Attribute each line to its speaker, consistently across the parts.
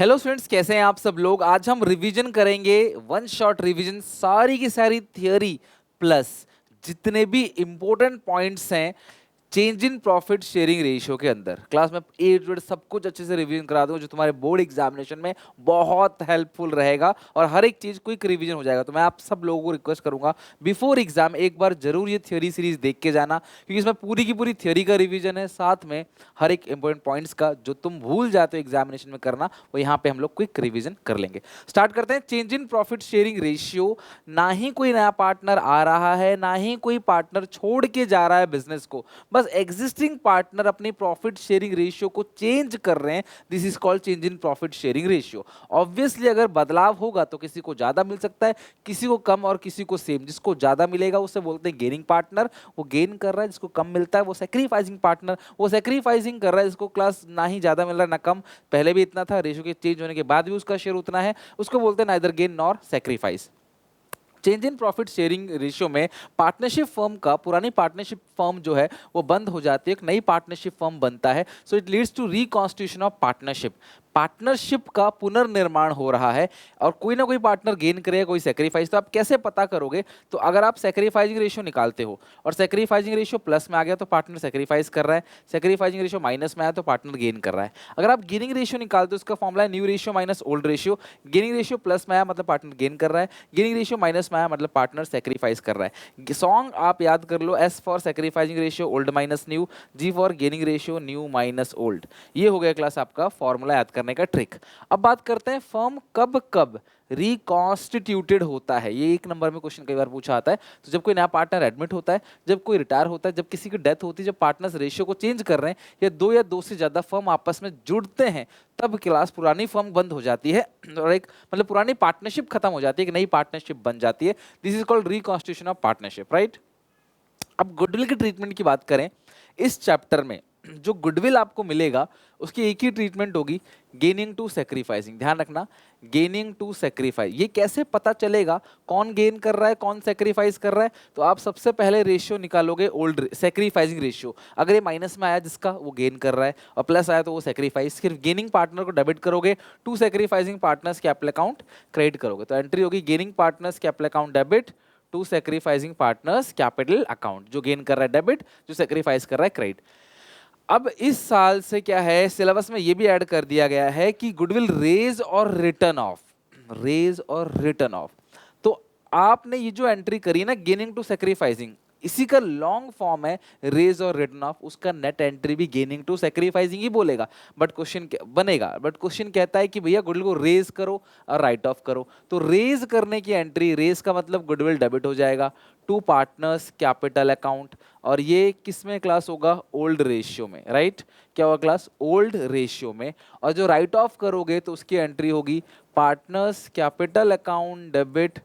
Speaker 1: Hello students, कैसे हैं आप सब लोग। आज हम रिवीजन करेंगे, वन शॉट रिवीजन, सारी की सारी थियोरी प्लस जितने भी इंपॉर्टेंट पॉइंट्स हैं change in profit sharing ratio के अंदर। क्लास में ए टू जेड सब कुछ अच्छे से रिवीजन करा दूंगा जो तुम्हारे बोर्ड एग्जामिनेशन में बहुत हेल्पफुल रहेगा और हर एक चीज क्विक रिवीजन हो जाएगा। तो मैं आप सब लोगों को रिक्वेस्ट करूंगा बिफोर एग्जाम एक बार जरूर ये थ्योरी सीरीज देख के जाना, क्योंकि इसमें पूरी की पूरी थ्योरी का रिवीजन है, साथ में हर एक इंपॉर्टेंट पॉइंट्स का जो तुम भूल जाते हो एग्जामिनेशन में करना, वो यहाँ पे हम लोग क्विक रिवीजन कर लेंगे। स्टार्ट करते हैं। Change in profit sharing ratio, ना ही कोई नया पार्टनर आ रहा है, ना ही कोई पार्टनर छोड़ के जा रहा है बिजनेस को, बस एग्जिस्टिंग पार्टनर अपनी प्रॉफिट शेयरिंग रेशियो को चेंज कर रहे हैं। This is called change in profit sharing ratio. Obviously अगर बदलाव होगा तो किसी को ज्यादा मिल सकता है, किसी को कम और किसी को सेम। जिसको ज्यादा मिलेगा उसे बोलते हैं गेनिंग पार्टनर, वो गेन कर रहा है। जिसको कम मिलता है वो सैक्रिफाइसिंग पार्टनर, वो सैक्रिफाइसिंग कर रहा है। जिसको क्लास ना ही ज्यादा मिल रहा है ना कम, पहले भी इतना था, रेशियो के चेंज होने के बाद भी उसका शेयर उतना है, उसको बोलते हैं neither gain nor sacrifice. Change in profit sharing ratio में पार्टनरशिप फर्म का, पुरानी पार्टनरशिप फर्म जो है वो बंद हो जाती है, एक नई पार्टनरशिप फर्म बनता है। So it leads to reconstitution of partnership. Partnership का पुनर्निर्माण हो रहा है और कोई ना कोई पार्टनर गेन करेगा, कोई सेक्रीफाइस। तो आप कैसे पता करोगे? तो अगर आप सेक्रीफाइसिंग रेशियो निकालते हो और सेक्रीफाइसिंग रेशियो प्लस में आ गया तो पार्टनर सेक्रीफाइस कर रहा है, सेक्रीफाइसिंग रेशियो माइनस में आया तो पार्टनर गेन कर रहा है। अगर आप गेनिंग रेशियो निकालते हो, उसका फॉर्मूला है new ratio minus old ratio. Gaining ratio plus में आया मतलब पार्टनर गेन कर रहा है, गेनिंग रेशियो माइनस में आया मतलब पार्टनर सेक्रीफाइस कर रहा है। सॉन्ग आप याद कर लो, S for sacrificing ratio old minus new, G for gaining ratio new minus old. ये हो गया क्लास आपका फॉर्मूला याद करने का ट्रिक। अब बात करते हैं फर्म कब कब रिकॉन्स्टिट्यूटेड होता है। ये एक नंबर में क्वेश्चन कई बार पूछा आता है। तो जब कोई नया पार्टनर एडमिट होता है, जब कोई रिटायर होता है, जब किसी की डेथ होती है, जब पार्टनर्स रेशियो को चेंज कर रहे हैं या दो से ज्यादा फर्म आपस में जुड़ते हैं, तब क्लास पुरानी फर्म बंद हो जाती है और एक मतलब पुरानी पार्टनरशिप खत्म हो जाती है, एक नई पार्टनरशिप बन जाती है। This is called reconstitution of partnership, right. अब गुडविल की ट्रीटमेंट की बात करें, इस चैप्टर में जो गुडविल आपको मिलेगा उसकी एक ही ट्रीटमेंट होगी, गेनिंग टू सेक्रीफाइसिंग। ध्यान रखना, गेनिंग टू सेक्रीफाइस। ये कैसे पता चलेगा कौन गेन कर रहा है कौन सेक्रीफाइस कर रहा है? तो आप सबसे पहले रेशियो निकालोगे, ओल्ड सेक्रीफाइसिंग रेशियो। अगर ये माइनस में आया जिसका, वो गेन कर रहा है, और प्लस आया तो वो सेक्रीफाइस। सिर्फ गेनिंग पार्टनर को डेबिट करोगे, to sacrificing partners capital account credit करोगे। तो एंट्री होगी gaining partners capital account debit to sacrificing partners capital account. जो गेन कर रहा है डेबिट, जो सेक्रीफाइस कर रहा है क्रेडिट। अब इस साल से क्या है, सिलेबस में ये भी ऐड कर दिया गया है कि गुडविल रेज और रिटर्न ऑफ, रेज और रिटर्न ऑफ। तो आपने ये जो एंट्री करी ना, गेनिंग टू सेक्रीफाइसिंग, इसी का लॉन्ग फॉर्म है रेज और रिटर्न ऑफ। उसका नेट एंट्री भी गेनिंग टू सेक्रीफाइसिंग ही बोलेगा, बट क्वेश्चन बनेगा, बट क्वेश्चन कहता है कि भैया गुडविल को रेज करो और राइट ऑफ करो। तो रेज करने की एंट्री, रेज का मतलब गुडविल डेबिट हो जाएगा टू पार्टनर्स कैपिटल अकाउंट, और ये किस में क्लास होगा? ओल्ड रेशियो में, राइट। क्या होगा क्लास? ओल्ड रेशियो में। और जो राइट ऑफ करोगे तो उसकी एंट्री होगी partners capital account debit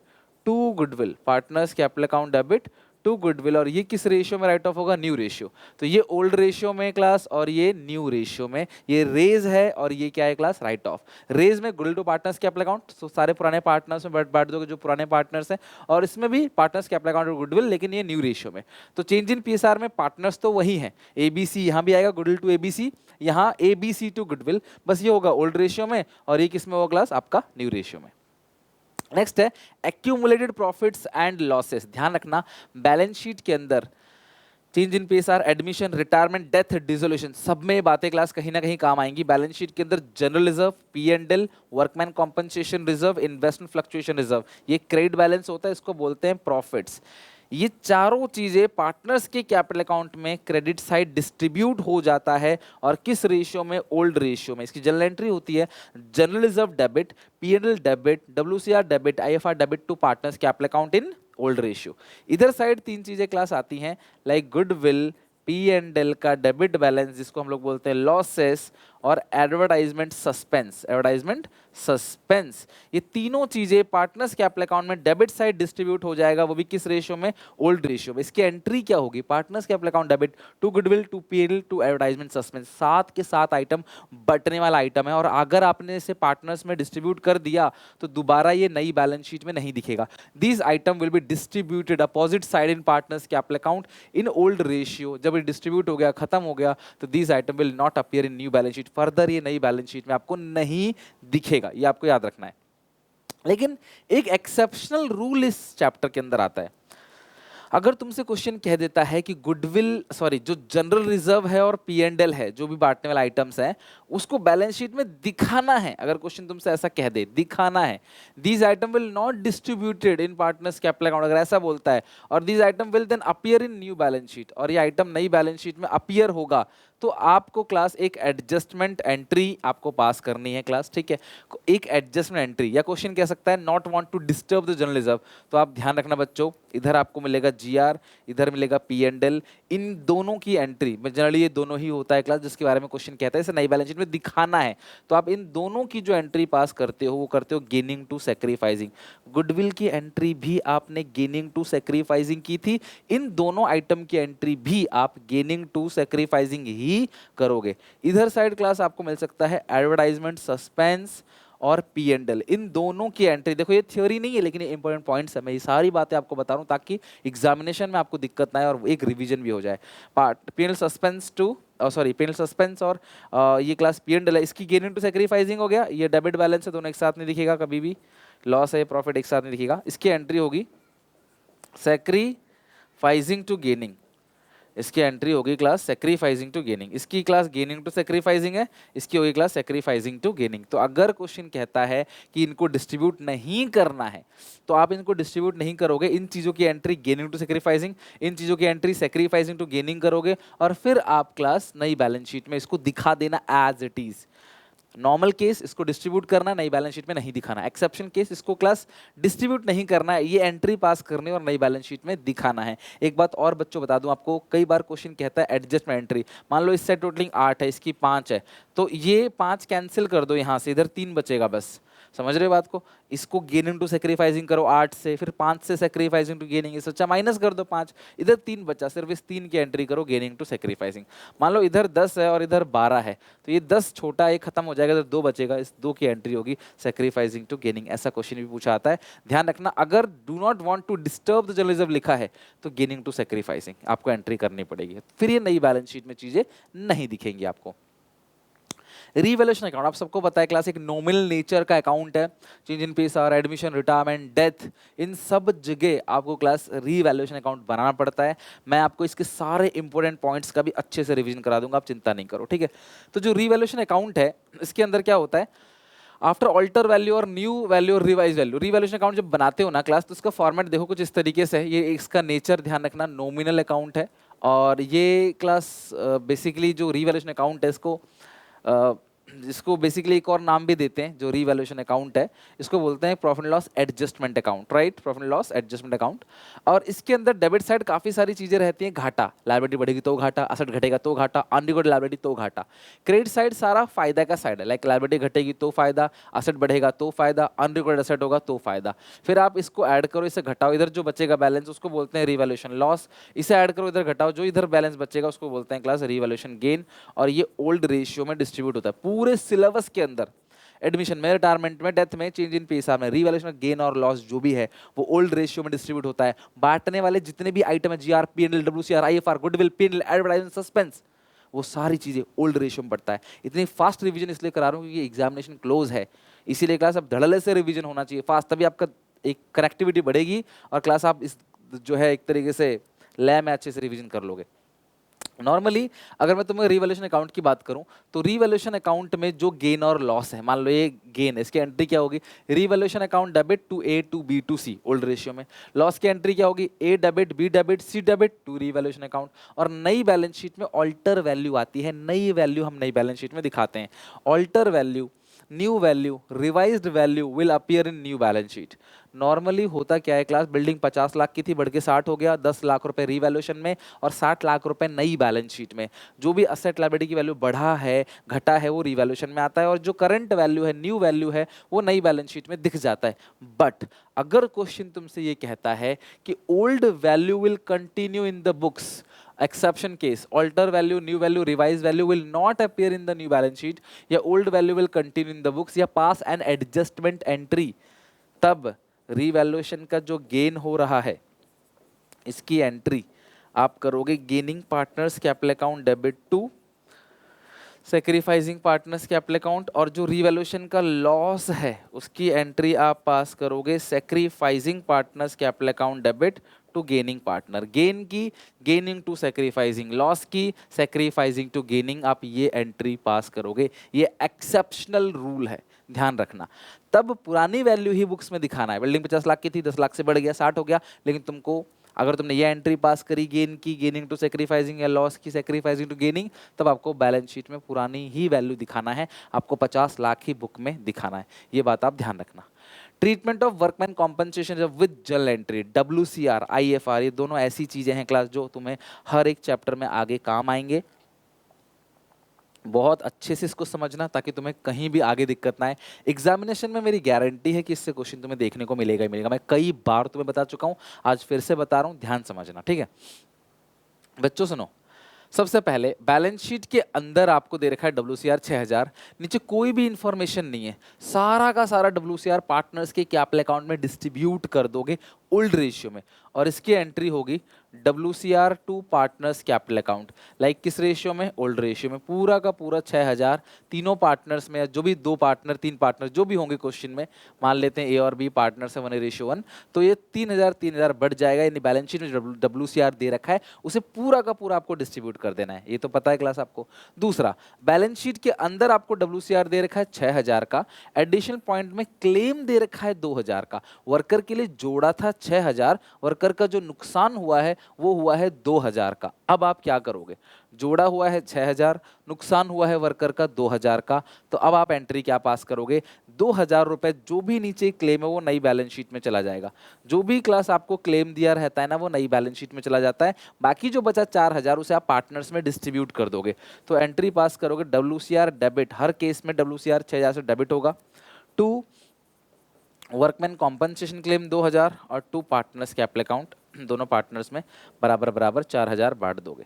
Speaker 1: to goodwill, partners capital account debit to goodwill. और ये किस रेशियो में राइट ऑफ होगा? New ratio. तो ये ओल्ड रेशियो में क्लास और ये न्यू रेशियो में। ये रेज है और ये क्या है क्लास? Write off. रेज में goodwill to partners capital account, तो सारे पुराने पार्टनर्स में बांट दोगे जो पुराने पार्टनर्स हैं, और इसमें भी पार्टनर्स कैपिटल अकाउंट और गुडविल, लेकिन ये न्यू रेशियो में। तो चेंज इन पीएसआर में पार्टनर्स तो वही है, एबीसी यहाँ भी आएगा, गुडविल टू एबीसी, यहाँ एबीसी टू गुडविल, बस ये होगा ओल्ड रेशियो में, और ये किस में होगा क्लास? आपका न्यू रेशियो में। नेक्स्ट है एक्यूमुलेटेड प्रॉफिट्स एंड लॉसेस। ध्यान रखना, बैलेंस शीट के अंदर change in PSR, admission, retirement, death, dissolution, सब में बातें क्लास कहीं ना कहीं काम आएंगी। बैलेंस शीट के अंदर general reserve, P and L, workman compensation reserve, investment fluctuation reserve, ये क्रेडिट बैलेंस होता है, इसको बोलते हैं प्रॉफिट्स। ये चारों चीजें पार्टनर्स के कैपिटल अकाउंट में क्रेडिट साइड डिस्ट्रीब्यूट हो जाता है, और किस रेशियो में? ओल्ड रेशियो में। इसकी जनरल एंट्री होती है general reserve debit, PNL debit, WCR debit, IFR debit to partners capital account in old ratio. इधर साइड तीन चीजें क्लास आती हैं, like goodwill, P and L का डेबिट बैलेंस जिसको हम लोग बोलते हैं लॉसेस, और एडवर्टाइजमेंट सस्पेंस, एडवर्टाइजमेंट सस्पेंस। ये तीनों चीजें पार्टनर्स कैपिटल अकाउंट में डेबिट साइड डिस्ट्रीब्यूट हो जाएगा, वो भी किस रेशियो में? ओल्ड रेशियो में। इसकी एंट्री क्या होगी? Partners capital account debit to goodwill to PNL to advertisement suspense. सात के सात आइटम बटने वाला आइटम है, और अगर आपने इसे पार्टनर्स में डिस्ट्रीब्यूट कर दिया तो दोबारा ये नई बैलेंस शीट में नहीं दिखेगा। These item will be distributed opposite side in partners capital account in old ratio. जब ये डिस्ट्रीब्यूट हो गया, खत्म हो गया, तो these item will not appear in new balance sheet further ये नई बैलेंस शीट में आपको नहीं दिखेगा, ये आपको याद रखना है। लेकिन एक एक्सेप्शनल रूल इस चैप्टर के अंदर आता है। अगर तुमसे क्वेश्चन कह देता है कि गुडविल सॉरी जो जनरल रिजर्व है और P&L है, जो भी बांटने वाले आइटम्स हैं, उसको बैलेंस शीट में दिखाना है, अगर क्वेश्चन तुमसे ऐसा कह दे दिखाना है, these item will not distributed in partners capital account, अगर ऐसा बोलता है, और these item will then appear in new balance sheet, और ये आइटम नई बैलेंस शीट में अपीयर होगा, तो आपको क्लास एक एडजस्टमेंट एंट्री आपको पास करनी है क्लास, ठीक है। एक एडजस्टमेंट एंट्री, या क्वेश्चन कह सकता है not want to disturb the general reserve, तो आप ध्यान रखना बच्चों, इधर आपको मिलेगा GR, इधर मिलेगा P&L, इन दोनों की एंट्री, जनरली ये दोनों ही होता है क्लास, जिसके बारे में क्वेश्चन कहता है इसे नई बैलेंस शीट में दिखाना है, तो आप इन दोनों की जो एंट्री पास करते हो वो करते हो गेनिंग टू सैक्रिफाइसिंग। गुडविल की एंट्री भी आपने गेनिंग टू सैक्रिफाइसिंग की थी, इन दोनों आइटम की एंट्री भी आप गेनिंग टू सैक्रिफाइसिंग ही करोगे। इधर साइड क्लास आपको मिल सकता है एडवर्टाइजमेंट, सस्पेंस और P&L, इन दोनों की एंट्री, देखो ये थ्योरी नहीं है लेकिन ये इंपॉर्टेंट पॉइंट्स है, मैं ये सारी बातें आपको बता रहा हूँ ताकि एग्जामिनेशन में आपको दिक्कत ना आए और एक रिवीजन भी हो जाए। Part P&L suspense to sorry P&L suspense और ये क्लास P&L है, इसकी गेनिंग टू सैक्रिफाइसिंग हो गया, ये डेबिट बैलेंस है, दोनों एक साथ नहीं दिखेगा कभी भी, लॉस है प्रॉफिट एक साथ नहीं दिखेगा, इसकी एंट्री होगी सैक्रिफाइसिंग टू गेनिंग, इसकी एंट्री होगी क्लास सैक्रिफाइसिंग टू गेनिंग, इसकी क्लास गेनिंग टू सैक्रिफाइसिंग है, इसकी होगी क्लास सैक्रिफाइसिंग टू गेनिंग। तो अगर क्वेश्चन कहता है कि इनको डिस्ट्रीब्यूट नहीं करना है, तो आप इनको डिस्ट्रीब्यूट नहीं करोगे, इन चीज़ों की एंट्री गेनिंग टू सैक्रिफाइसिंग, इन चीज़ों की एंट्री सैक्रिफाइसिंग टू गेनिंग करोगे, और फिर आप क्लास नई बैलेंस शीट में इसको दिखा देना as it is. Normal case इसको डिस्ट्रीब्यूट करना है, नई बैलेंस शीट में नहीं दिखाना। एक्सेप्शन केस इसको क्लास डिस्ट्रीब्यूट नहीं करना है, ये एंट्री पास करनी और नई बैलेंस शीट में दिखाना है। एक बात और बच्चों बता दूं आपको, कई बार क्वेश्चन कहता है एडजस्टमेंट एंट्री, मान लो इससे टोटलिंग 8 है, इसकी 5 है, तो ये 5 कैंसिल कर दो यहाँ से, इधर 3 बचेगा बस, समझ रहे हो बात को। इसको गेनिंग टू सैक्रिफाइसिंग करो 8 से, फिर 5 से सैक्रिफाइसिंग टू गेनिंग, इससे अच्छा माइनस कर दो 5, इधर 3 बचा, सिर्फ इस 3 की एंट्री करो गेनिंग टू सैक्रिफाइसिंग। मान लो इधर 10 है और इधर 12 है, तो ये 10 छोटा एक खत्म हो जाएगा, इधर 2 बचेगा, इस 2 की एंट्री होगी सैक्रिफाइसिंग टू गेनिंग। ऐसा क्वेश्चन भी पूछा आता है, ध्यान रखना। अगर do not want to disturb the general reserve लिखा है तो गेनिंग टू सैक्रिफाइसिंग आपको एंट्री करनी पड़ेगी, फिर ये नई बैलेंस शीट में चीजें नहीं दिखेंगी आपको। रीवैल्यूएशन अकाउंट आप सबको पता है क्लास एक नॉमिनल नेचर का अकाउंट है, change in PSR, admission, retirement, death, इन सब जगह आपको क्लास रीवैल्यूएशन अकाउंट बनाना पड़ता है। मैं आपको इसके सारे इंपॉर्टेंट पॉइंट्स का भी अच्छे से रिवीजन करा दूंगा, आप चिंता नहीं करो, ठीक है। तो जो रीवैल्यूएशन अकाउंट है इसके अंदर क्या होता है, आफ्टर ऑल्टर वैल्यू और न्यू वैल्यू और रिवाइज वैल्यू, रीवैल्यूएशन अकाउंट जब बनाते हो ना क्लास, तो इसका फॉर्मेट देखो कुछ इस तरीके से है। ये इसका नेचर ध्यान रखना, नॉमिनल अकाउंट है, और ये क्लास बेसिकली जो रीवैल्यूएशन अकाउंट है इसको जिसको बेसिकली एक और नाम भी देते हैं, जो रीवैल्यूएशन अकाउंट है इसको बोलते हैं profit and loss adjustment account, right, profit and loss adjustment account. और इसके अंदर डेबिट साइड काफी सारी चीजें रहती हैं, घाटा, लायबिलिटी बढ़ेगी तो घाटा, असेट घटेगा तो घाटा, अनरिकॉर्डेड लायबिलिटी तो घाटा। क्रेडिट साइड सारा फायदा का साइड है, लाइक लायबिलिटी घटेगी तो फायदा, असेट बढ़ेगा तो फायदा, अनरिकॉर्डेड असेट होगा तो फायदा। फिर आप इसको ऐड करो, इसे घटाओ, इधर जो बचेगा बैलेंस उसको बोलते हैं रीवैल्यूएशन लॉस, इसे ऐड करो, इधर घटाओ, जो इधर बैलेंस बचेगा उसको बोलते हैं क्लास रीवैल्यूएशन गेन। और ये ओल्ड रेशियो में डिस्ट्रीब्यूट होता है पूरे सिलेबस के अंदर, एडमिशन में, रिटायरमेंट में, डेथ में, चेंज इन पीएसआर में, रीवैल्यूएशन गेन और लॉस जो भी है वो ओल्ड रेशियो में डिस्ट्रीब्यूट होता है। बांटने वाले जितने भी आइटम है, GR, P&L, WCR, IFR, goodwill, P&L, advertisement, suspense, वो सारी चीजें ओल्ड रेशियो में पड़ता है। इतनी फास्ट रिवीजन इसलिए करा रहा हूँ क्योंकि एग्जामिनेशन क्लोज है, इसीलिए क्लास अब धड़ल्ले से रिवीजन होना चाहिए फास्ट, तभी आपका एक कनेक्टिविटी बढ़ेगी और क्लास आप इस जो है एक तरीके से लय में अच्छे से रिवीजन कर लोगे। नॉर्मली अगर मैं तुम्हें रीवैल्यूएशन अकाउंट की बात करूं तो रीवैल्यूएशन अकाउंट में जो गेन और लॉस है, मान लो ये गेन है, इसकी एंट्री क्या होगी, revaluation account debit to A to B to C old ratio में। लॉस की एंट्री क्या होगी, A debit, B debit, C debit to revaluation account. और नई बैलेंस शीट में ऑल्टर वैल्यू आती है, नई वैल्यू हम नई बैलेंस शीट में दिखाते हैं। Alter value, new value, revised value will appear in new balance sheet. Normally होता क्या है क्लास, बिल्डिंग 50 लाख की थी, बढ़ के 60 हो गया, 10 लाख रुपए रीवैल्यूएशन में और 60 लाख रुपए नई बैलेंस शीट में। जो भी असेट लायबिलिटी की वैल्यू बढ़ा है, घटा है, वो रीवैल्यूएशन में आता है, और जो करंट वैल्यू है, न्यू वैल्यू है, वो नई बैलेंस शीट में दिख जाता है। बट अगर क्वेश्चन तुमसे ये कहता है कि old value will continue in the books, exception case, alter value, new value, revised value will not appear in the new balance sheet, या old value will continue in the books, या pass an adjustment entry, तब revaluation का जो gain हो रहा है इसकी entry आप करोगे gaining partners capital account debit to sacrificing partners capital account, और जो रीवैल्यूएशन का लॉस है उसकी एंट्री आप पास करोगे sacrificing partners capital account debit to gaining partner. Gain की गेनिंग टू सेक्रीफाइसिंग, लॉस की सेक्रीफाइसिंग टू गेनिंग, आप ये एंट्री पास करोगे। ये एक्सेप्शनल रूल है, ध्यान रखना। तब पुरानी वैल्यू ही बुक्स में दिखाना है। बिल्डिंग 50 लाख की थी, 10 लाख से बढ़ गया 60 हो गया, लेकिन तुमको अगर तुमने ये एंट्री पास करी गेन की गेनिंग टू सेक्रीफाइसिंग या लॉस की सेक्रीफाइसिंग टू गेनिंग, तब आपको बैलेंस शीट में पुरानी ही वैल्यू दिखाना है, आपको 50 लाख ही बुक में दिखाना है। ये बात आप ध्यान रखना। Treatment of workman compensation with journal entry, WCR, IFR, ये दोनों ऐसी चीजें हैं क्लास जो तुम्हें हर एक चैप्टर में आगे काम आएंगे। बहुत अच्छे से इसको समझना ताकि तुम्हें कहीं भी आगे दिक्कत ना आए। एग्जामिनेशन में मेरी गारंटी है कि इससे क्वेश्चन तुम्हें देखने को मिलेगा ही मिलेगा। मैं कई बार तुम्हें बता चुका हूं, आज फिर से बता रहा हूं, ध्यान समझना, ठीक है बच्चों। सुनो, सबसे पहले बैलेंस शीट के अंदर आपको दे रखा है WCR 6000, नीचे कोई भी इंफॉर्मेशन नहीं है, सारा का सारा WCR पार्टनर्स के कैपिटल अकाउंट में डिस्ट्रीब्यूट कर दोगे ओल्ड रेशियो में, और इसकी एंट्री होगी WCR to partners capital account. Like किस रेशियो में? ओल्ड रेशियो में। पूरा का पूरा 6000 तीनों पार्टनर्स में, जो भी 2 पार्टनर 3 पार्टनर जो भी होंगे क्वेश्चन में, मान लेते हैं A और B पार्टनर्स है 1:1, तो ये 3000 बढ़ जाएगा, यानी बैलेंस शीट में WCR दे रखा है उसे पूरा का पूरा आपको डिस्ट्रीब्यूट कर देना है। ये तो पता है क्लास आपको। दूसरा, बैलेंस शीट के अंदर आपको WCR दे रखा है 6000 का, एडिशनल पॉइंट में क्लेम दे रखा है 2000 का। वर्कर के लिए जोड़ा था 6000, वर्कर का जो नुकसान हुआ है वो हुआ है 2000 का। अब आप क्या करोगे? जोड़ा हुआ है 6000, नुकसान हुआ है वर्कर का 2000 का, तो अब आप एंट्री क्या पास करोगे? 2000 रुपए जो भी नीचे क्लेम है वो नई बैलेंस शीट में चला जाएगा। जो भी क्लास आपको क्लेम दिया रहता है ना, वो नई बैलेंस शीट में चला जाता है। बाकी जो बचा 4000 उसे आप पार्टनर्स में डिस्ट्रीब्यूट कर दोगे। तो एंट्री पास करोगे WCR डेबिट, हर केस में WCR 6000 से डेबिट होगा, टू वर्कमैन कॉम्पनसेशन क्लेम 2000 और टू पार्टनर्स कैपिटल अकाउंट, दोनों पार्टनर्स में बराबर बराबर 4000 बांट दोगे।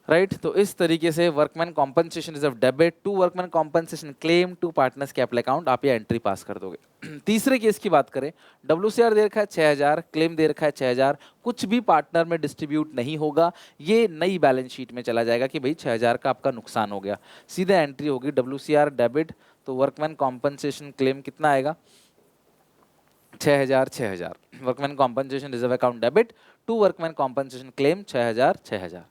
Speaker 1: राइट तो इस तरीके से workman compensation is of debit to workman compensation claim to partners capital account, आप ये एंट्री पास कर दोगे। तीसरे केस की बात करें, WCR दे रखा है 6000, क्लेम दे रखा है 6000, कुछ भी पार्टनर में डिस्ट्रीब्यूट नहीं होगा, ये नई बैलेंस शीट में चला जाएगा कि भाई 6000 का आपका नुकसान हो गया। सीधे एंट्री होगी WCR डेबिट, तो वर्कमैन कॉम्पनसेशन क्लेम कितना आएगा? 6000 workman compensation reserve account debit to workman compensation claim 6000।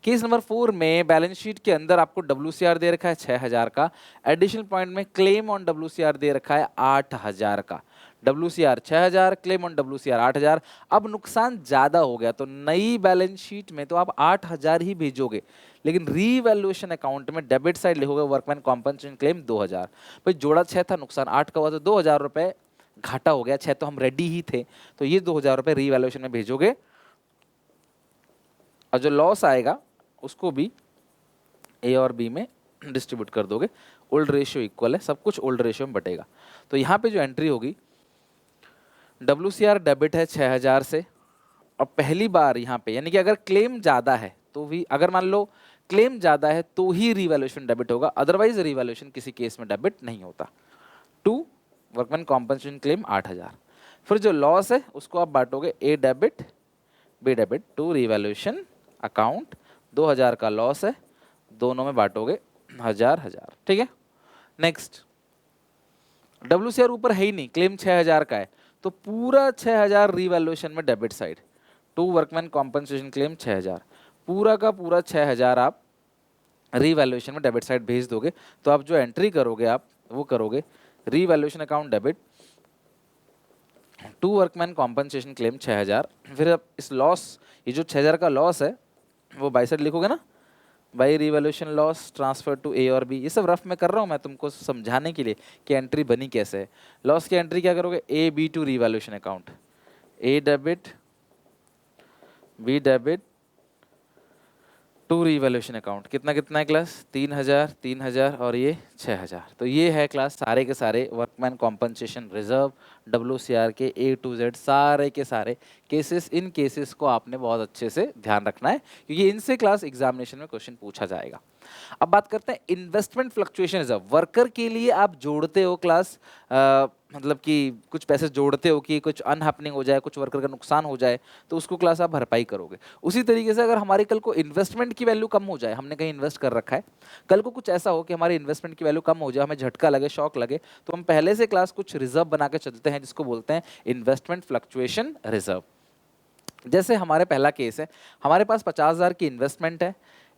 Speaker 1: Case number 4 में बैलेंस शीट के अंदर आपको WCR दे रखा है 6000 का, एडिशनल पॉइंट में क्लेम ऑन WCR दे रखा है 8000 का। WCR 6000, claim on WCR 8000। अब नुकसान ज्यादा हो गया तो नई बैलेंस शीट में तो आप 8000 ही भेजोगे, लेकिन रीवैल्यूएशन अकाउंट में डेबिट साइड लिखोगे वर्कमैन कॉम्पनसेशन क्लेम 2000। भाई जोड़ा 6 था, नुकसान 8 का हुआ, तो 2000 रुपए घाटा हो गया। 6 तो हम रेडी ही थे, तो ये 2000 रुपए रीवैल्यूएशन में भेजोगे, और जो लॉस आएगा उसको भी A और B में डिस्ट्रीब्यूट कर दोगे। ओल्ड रेशियो इक्वल है, सब कुछ ओल्ड रेशियो में बटेगा। तो यहाँ पे जो एंट्री होगी, WCR डेबिट है 6000 से, और पहली बार यहाँ पे यानी कि अगर क्लेम ज़्यादा है तो भी, अगर मान लो क्लेम ज़्यादा है तो ही रीवैल्यूएशन डेबिट होगा, अदरवाइज रीवैल्यूएशन किसी केस में डेबिट नहीं होता। To workman compensation claim 8000। फिर जो लॉस है उसको आप बांटोगे A debit B debit to revaluation account, 2000 का लॉस है, दोनों में बांटोगे 1000। ठीक है। नेक्स्ट, WCR ऊपर है ही नहीं, क्लेम 6000 का है, तो पूरा 6000 रीवैल्यूएशन में debit side, to workman compensation claim 6000, पूरा का पूरा 6000 आप रीवैल्यूएशन में डेबिट साइड भेज दोगे। तो आप जो एंट्री करोगे आप वो करोगे revaluation account debit to workman compensation claim 6000। फिर अब इस लॉस, ये जो 6000 का लॉस है वो बाई साइड लिखोगे ना, by revaluation loss transfer to A और B। ये सब रफ में कर रहा हूँ मैं तुमको समझाने के लिए कि एंट्री बनी कैसे है। लॉस की एंट्री क्या करोगे? A B to revaluation account, A debit B debit to revaluation account. कितना कितना है क्लास? 3000 और ये 6000। तो ये है क्लास सारे के सारे वर्कमैन कॉम्पनसेशन रिजर्व WCR के A to Z सारे के सारे केसेस। इन केसेस को आपने बहुत अच्छे से ध्यान रखना है क्योंकि इनसे क्लास एग्जामिनेशन में क्वेश्चन पूछा जाएगा। अब बात करते हैं इन्वेस्टमेंट फ्लक्चुएशन रिजर्व। वर्कर के लिए आप जोड़ते हो क्लास मतलब कि कुछ पैसे जोड़ते हो कि कुछ अनहैपनिंग हो जाए, कुछ वर्कर का नुकसान हो जाए, तो उसको क्लास आप भरपाई करोगे। उसी तरीके से अगर हमारी कल को इन्वेस्टमेंट की वैल्यू कम हो जाए, हमने कहीं इन्वेस्ट कर रखा है, कल को कुछ ऐसा हो कि हमारी इन्वेस्टमेंट की वैल्यू कम हो जाए, हमें झटका लगे, शॉक लगे, तो हम पहले से क्लास कुछ रिजर्व बना के चलते हैं जिसको बोलते हैं इन्वेस्टमेंट फ्लक्चुएशन रिजर्व। जैसे हमारे पहला केस है, हमारे पास 50,000 की इन्वेस्टमेंट है,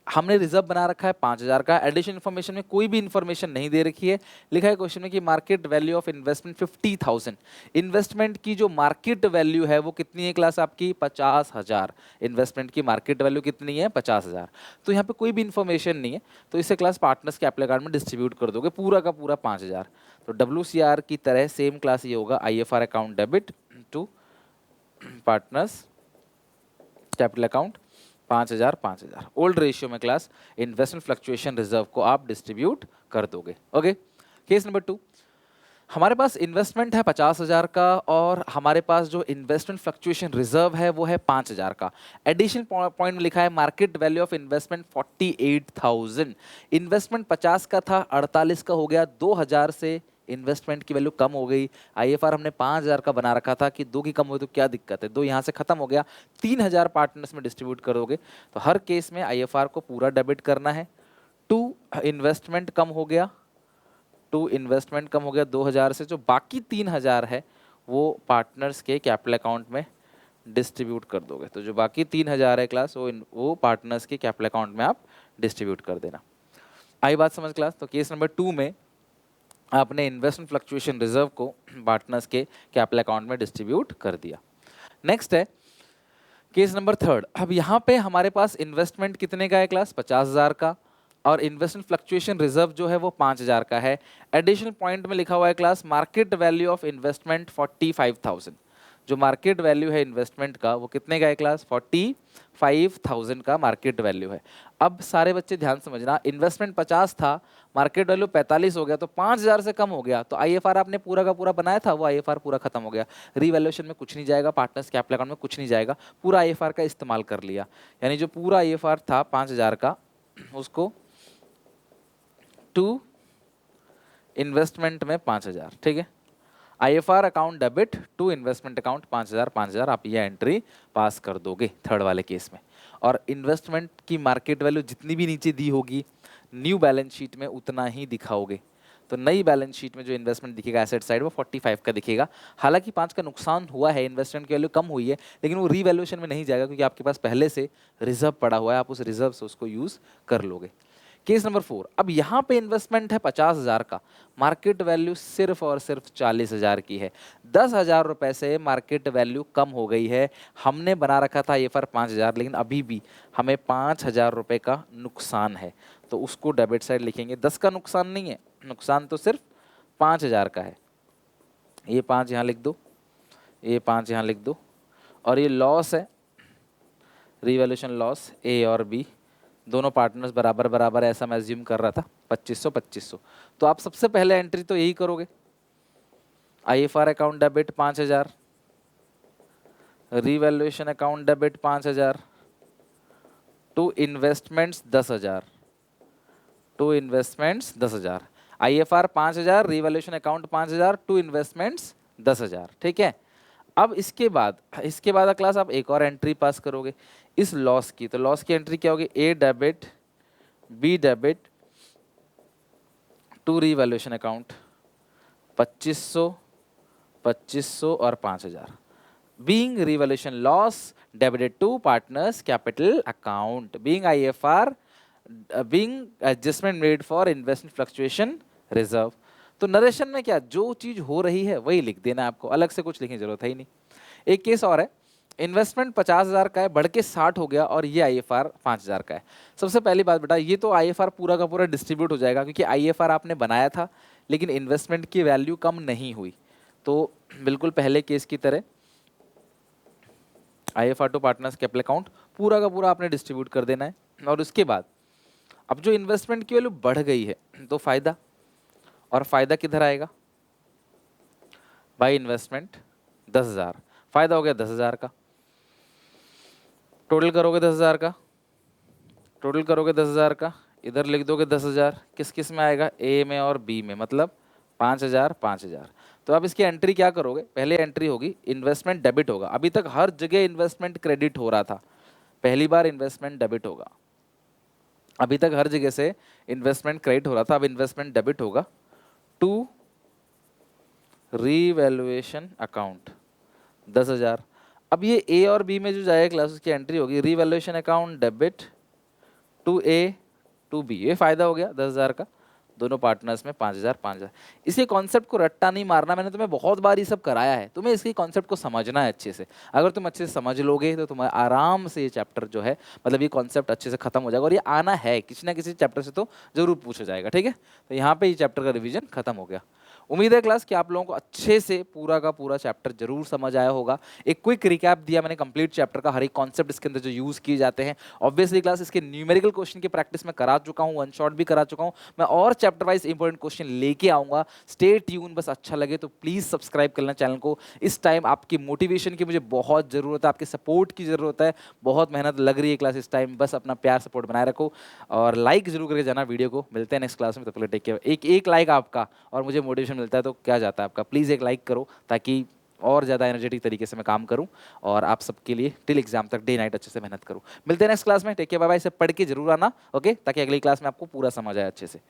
Speaker 1: हमने रिजर्व बना रखा है 5,000 का। एडिशन इन्फॉर्मेशन में कोई भी इन्फॉर्मेशन नहीं दे रखी है, लिखा है क्वेश्चन में कि market value of investment 50,000। Investment की जो मार्केट वैल्यू है वो कितनी है क्लास आपकी? 50,000। इन्वेस्टमेंट की मार्केट वैल्यू कितनी है? 50,000। तो यहाँ पे कोई भी इन्फॉर्मेशन नहीं है, तो इसे क्लास पार्टनर्स के एप्लाई कार्ड में डिस्ट्रीब्यूट कर दोगे पूरा का पूरा 5,000। तो WCR की तरह सेम क्लास ये होगा, IFR account debit to partners capital account 5,000 5,000। Old ratio में क्लास इन्वेस्टमेंट फ्लक्चुएशन रिजर्व को आप डिस्ट्रीब्यूट कर दोगे। ओके, केस नंबर 2, हमारे पास इन्वेस्टमेंट है 50,000 का और हमारे पास जो इन्वेस्टमेंट फ्लक्चुएशन रिजर्व है वो है 5,000 का। एडिशनल पॉइंट में लिखा है market value of investment 48,000। Investment 50 का था, 48 का हो गया, 2,000 से इन्वेस्टमेंट की वैल्यू कम हो गई। IFR हमने 5,000 का बना रखा था कि 2 की कम हो तो क्या दिक्कत है, 2 यहाँ से खत्म हो गया, 3,000 पार्टनर्स में डिस्ट्रीब्यूट कर दोगे। तो हर केस में IFR को पूरा डेबिट करना है। 2 इन्वेस्टमेंट कम हो गया, 2 इन्वेस्टमेंट कम हो गया 2,000 से, जो बाकी 3,000 है वो पार्टनर्स के कैपिटल अकाउंट में डिस्ट्रीब्यूट कर दोगे। तो जो बाकी 3,000 है क्लास वो पार्टनर्स के कैपिटल अकाउंट में आप डिस्ट्रीब्यूट कर देना। आई बात समझ क्लास? तो केस नंबर 2 में आपने इन्वेस्टमेंट फ्लक्चुएशन रिजर्व को पार्टनर्स के कैपिटल अकाउंट में डिस्ट्रीब्यूट कर दिया। नेक्स्ट है केस नंबर 3। अब यहाँ पे हमारे पास इन्वेस्टमेंट कितने का है क्लास? 50,000 का, और इन्वेस्टमेंट फ्लक्चुएशन रिजर्व जो है वो 5,000 का है। एडिशनल पॉइंट में लिखा हुआ है class market value of investment 45,000। जो मार्केट वैल्यू है इन्वेस्टमेंट का वो कितने का है क्लास? 45,000 का मार्केट वैल्यू है। अब सारे बच्चे ध्यान समझना, इन्वेस्टमेंट 50 था, मार्केट वैल्यू 45 हो गया, तो 5,000 से कम हो गया, तो IFR आपने पूरा का पूरा बनाया था, वो IFR पूरा खत्म हो गया। रीवैल्यूएशन में कुछ नहीं जाएगा, पार्टनर्स कैपिटल अकाउंट में कुछ नहीं जाएगा, पूरा IFR का इस्तेमाल कर लिया। यानी जो पूरा IFR था 5,000 का, उसको टू इन्वेस्टमेंट में 5,000, ठीक है। IFR account debit to investment account 5,000 5,000, आप ये एंट्री पास कर दोगे थर्ड वाले केस में। और इन्वेस्टमेंट की मार्केट वैल्यू जितनी भी नीचे दी होगी, न्यू बैलेंस शीट में उतना ही दिखाओगे। तो नई बैलेंस शीट में जो इन्वेस्टमेंट दिखेगा एसेट साइड, वो 45 का दिखेगा। हालांकि 5 का नुकसान हुआ है, इन्वेस्टमेंट की वैल्यू कम हुई है, लेकिन वो रीवैल्यूएशन में नहीं जाएगा क्योंकि आपके पास पहले से रिजर्व पड़ा हुआ है, आप उस रिजर्व से उसको यूज कर लोगे। केस नंबर 4, अब यहाँ पे इन्वेस्टमेंट है 50,000 का, मार्केट वैल्यू सिर्फ और सिर्फ 40,000 की है। 10,000 रुपए से मार्केट वैल्यू कम हो गई है। हमने बना रखा था IFR 5,000, लेकिन अभी भी हमें 5,000 रुपए का नुकसान है, तो उसको डेबिट साइड लिखेंगे। 10 का नुकसान नहीं है, नुकसान तो सिर्फ 5,000 का है। ये 5 यहाँ लिख दो, ये 5 यहाँ लिख दो, और ये लॉस है, रिवैल्यूएशन लॉस A और B दोनों पार्टनर्स बराबर बराबर, ऐसा मैं अज्यूम कर रहा था, 2500 2500। तो आप सबसे पहले एंट्री तो यही करोगे, IFR account debit 5,000, revaluation account debit 5,000, to investments 10,000, to investments 10,000। IFR 5,000, revaluation account 5,000, to investments 10,000, ठीक है। अब इसके बाद क्लास आप एक और एंट्री पास करोगे इस लॉस की। तो लॉस की एंट्री क्या होगी? A debit, B debit, to revaluation account 2500 2500 और 5,000, being revaluation loss debited to partners capital account, being IFR, being adjustment made for investment fluctuation reserve. तो नरेशन में क्या, जो चीज हो रही है वही लिख देना है आपको, अलग से कुछ लिखने की जरूरत है ही नहीं। एक केस और है, इन्वेस्टमेंट 50,000 का है, बढ़ के 60 हो गया, और ये IFR 5,000 का है। सबसे पहली बात बेटा, ये तो IFR पूरा का पूरा डिस्ट्रीब्यूट हो जाएगा क्योंकि IFR आपने बनाया था, लेकिन इन्वेस्टमेंट की वैल्यू कम नहीं हुई। तो बिल्कुल पहले केस की तरह IFR to partners capital account पूरा का पूरा आपने डिस्ट्रीब्यूट कर देना है। और उसके बाद अब जो इन्वेस्टमेंट की वैल्यू बढ़ गई है, तो फायदा, और फायदा किधर आएगा? बाई इन्वेस्टमेंट 10,000, फायदा हो गया 10,000 का, टोटल करोगे 10,000 का, टोटल करोगे 10,000 का, इधर लिख दोगे 10,000, किस किस में आएगा? A में और B में, मतलब 5,000 5,000। तो आप इसकी एंट्री क्या करोगे, पहले एंट्री होगी इन्वेस्टमेंट डेबिट होगा, अभी तक हर जगह इन्वेस्टमेंट क्रेडिट हो रहा था, पहली बार इन्वेस्टमेंट डेबिट होगा। अभी तक हर जगह से इन्वेस्टमेंट क्रेडिट हो रहा था, अब इन्वेस्टमेंट डेबिट होगा टू रीवैल्यूएशन अकाउंट 10,000। अब ये ए और बी में जो जाएगा क्लास की एंट्री होगी revaluation account debit to A to B, ये फायदा हो गया 10,000 का, दोनों पार्टनर्स में 5,000 5,000। इसके कॉन्सेप्ट को रट्टा नहीं मारना, मैंने तुम्हें बहुत बार ये सब कराया है, तुम्हें इसके कॉन्सेप्ट को समझना है अच्छे से। अगर तुम अच्छे से समझ लोगे तो तुम्हें आराम से ये चैप्टर जो है, मतलब ये कॉन्सेप्ट अच्छे से खत्म हो जाएगा, और ये आना है किसी ना किसी चैप्टर से तो जरूर पूछा जाएगा, ठीक है। तो यहाँ पे ये चैप्टर का रिविजन खत्म हो गया। उम्मीद है क्लास कि आप लोगों को अच्छे से पूरा का पूरा चैप्टर जरूर समझ आया होगा। एक क्विक रिकैप दिया मैंने कंप्लीट चैप्टर का, हर एक कॉन्सेप्ट इसके अंदर जो यूज किए जाते हैं। ऑब्वियसली क्लास इसके न्यूमेरिकल क्वेश्चन की प्रैक्टिस में करा चुका हूँ, वन शॉट भी करा चुका हूँ, मैं और चैप्टर वाइज इंपॉर्टेंट क्वेश्चन लेके आऊंगा। स्टे ट्यून, बस अच्छा लगे तो प्लीज सब्सक्राइब करना चैनल को। इस टाइम आपकी मोटिवेशन की मुझे बहुत जरूरत है, आपके सपोर्ट की जरूरत है, बहुत मेहनत लग रही है क्लास इस टाइम, बस अपना प्यार सपोर्ट बनाए रखो और लाइक जरूर करके जाना वीडियो को। मिलते हैं नेक्स्ट क्लास में, तब तक टेक केयर। एक लाइक आपका और मुझे मोटिवेशन मिलता है तो क्या जाता है आपका, प्लीज़ एक लाइक करो ताकि और ज़्यादा एनर्जेटिक तरीके से मैं काम करूं और आप सबके लिए टिल एग्जाम तक डे नाइट अच्छे से मेहनत करूं। मिलते हैं नेक्स्ट क्लास में, टेक केयर, बाय बाय। इसे पढ़ के जरूर आना, ओके, ताकि अगली क्लास में आपको पूरा समझ आए अच्छे से।